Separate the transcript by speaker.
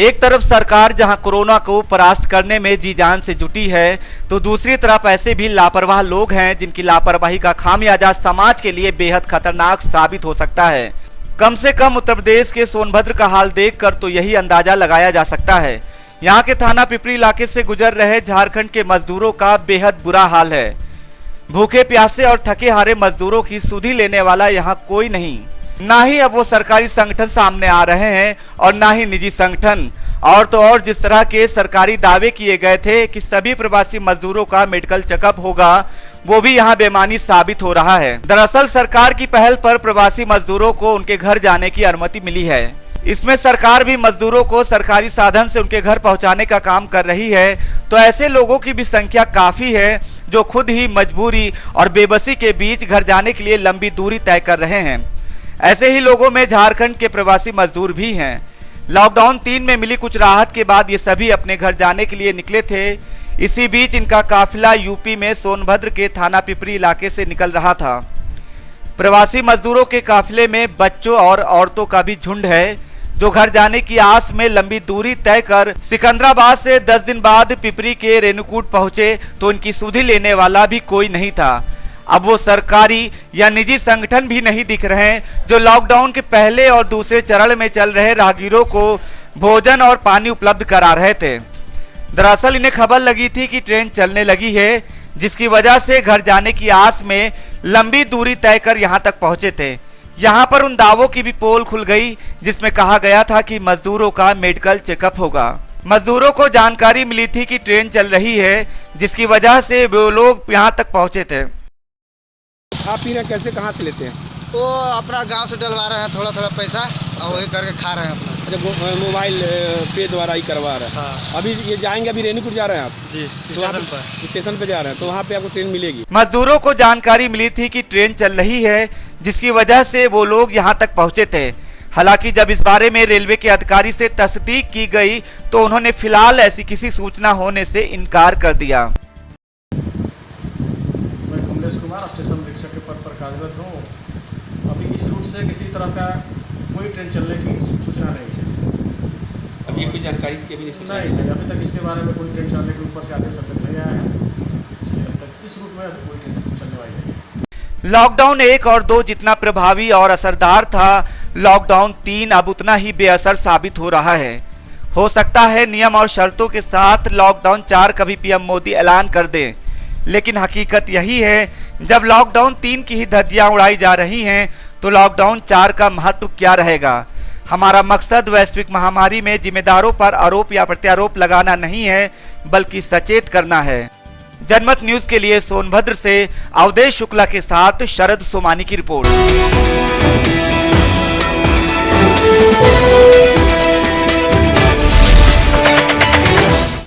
Speaker 1: एक तरफ सरकार जहां कोरोना को परास्त करने में जी जान से जुटी है, तो दूसरी तरफ ऐसे भी लापरवाह लोग हैं जिनकी लापरवाही का खामियाजा समाज के लिए बेहद खतरनाक साबित हो सकता है। कम से कम उत्तर प्रदेश के सोनभद्र का हाल देखकर तो यही अंदाजा लगाया जा सकता है। यहाँ के थाना पिपरी इलाके से गुजर रहे झारखंड के मजदूरों का बेहद बुरा हाल है। भूखे प्यासे और थके हारे मजदूरों की सुधि लेने वाला यहाँ कोई नहीं। ना ही अब वो सरकारी संगठन सामने आ रहे हैं और ना ही निजी संगठन। और तो और जिस तरह के सरकारी दावे किए गए थे कि सभी प्रवासी मजदूरों का मेडिकल चेकअप होगा, वो भी यहाँ बेमानी साबित हो रहा है। दरअसल सरकार की पहल पर प्रवासी मजदूरों को उनके घर जाने की अनुमति मिली है। इसमें सरकार भी मजदूरों को सरकारी साधन से उनके घर पहुंचाने का काम कर रही है। तो ऐसे लोगों की भी संख्या काफी है जो खुद ही मजबूरी और बेबसी के बीच घर जाने के लिए लंबी दूरी तय कर रहे हैं। ऐसे ही लोगों में झारखंड के प्रवासी मजदूर भी हैं। लॉकडाउन 3 में मिली कुछ राहत के बाद ये सभी अपने घर जाने के लिए निकले थे। इसी बीच इनका काफिला यूपी में सोनभद्र के थाना पिपरी इलाके से निकल रहा था। प्रवासी मजदूरों के काफिले में बच्चों और औरतों का भी झुंड है जो घर जाने की आस में लंबी दूरी तय कर सिकंदराबाद से 10 दिन बाद पिपरी के रेणुकूट पहुंचे, तो इनकी सुधि लेने वाला भी कोई नहीं था। अब वो सरकारी या निजी संगठन भी नहीं दिख रहे हैं जो लॉकडाउन के पहले और दूसरे चरण में चल रहे राहगीरों को भोजन और पानी उपलब्ध करा रहे थे। दरअसल इन्हें खबर लगी थी कि ट्रेन चलने लगी है, जिसकी वजह से घर जाने की आस में लंबी दूरी तय कर यहाँ तक पहुंचे थे। यहाँ पर उन दावों की भी पोल खुल गई जिसमें कहा गया था कि मजदूरों का मेडिकल चेकअप होगा। मजदूरों को जानकारी मिली थी कि ट्रेन चल रही है, जिसकी वजह से वो लोग यहाँ तक पहुंचे थे।
Speaker 2: खा पी रहे कैसे, कहाँ से लेते हैं?
Speaker 3: वो अपना गांव से डलवा रहे हैं थोड़ा पैसा और वही करके खा रहे हैं अपना।
Speaker 2: अच्छा, मोबाइल पे द्वारा ही करवा रहे हैं।
Speaker 3: हाँ।
Speaker 2: अभी ये जाएंगे, अभी रेणुकूट जा रहे हैं आप?
Speaker 3: जी,
Speaker 2: स्टेशन पे जा रहे हैं, तो वहाँ पे आपको ट्रेन मिलेगी।
Speaker 1: मजदूरों को जानकारी मिली थी कि ट्रेन चल रही है, जिसकी वजह से वो लोग यहाँ तक पहुंचे थे। हालांकि जब इस बारे में रेलवे के अधिकारी से तस्दीक की गई तो उन्होंने फिलहाल ऐसी किसी सूचना होने से इनकार कर दिया।
Speaker 4: कमलेश कुमार स्टेशन निरीक्षक के पद पर कार्यरत हूँ। अभी इस रूट से किसी तरह का कोई ट्रेन चलने की सूचना नहीं है।
Speaker 2: अभी कोई जानकारी इसकी अभी
Speaker 4: नहीं, अभी तक इसके बारे में कोई ट्रेन चलने के ऊपर से आदेश अभी नहीं आया है, इसलिए अभी तक इस रूट में अभी कोई ट्रेन चलने वाली नहीं है।
Speaker 1: लॉकडाउन 1 और 2 जितना प्रभावी और असरदार था, लॉकडाउन 3 अब उतना ही बेअसर साबित हो रहा है। हो सकता है नियम और शर्तों के साथ लॉकडाउन 4 का भी पीएम मोदी ऐलान कर दें, लेकिन हकीकत यही है जब लॉकडाउन 3 की ही धज्जियां उड़ाई जा रही हैं तो लॉकडाउन 4 का महत्व क्या रहेगा। हमारा मकसद वैश्विक महामारी में जिम्मेदारों पर आरोप या प्रत्यारोप लगाना नहीं है, बल्कि सचेत करना है। जनमत न्यूज के लिए सोनभद्र से अवधेश शुक्ला के साथ शरद सोमानी की रिपोर्ट।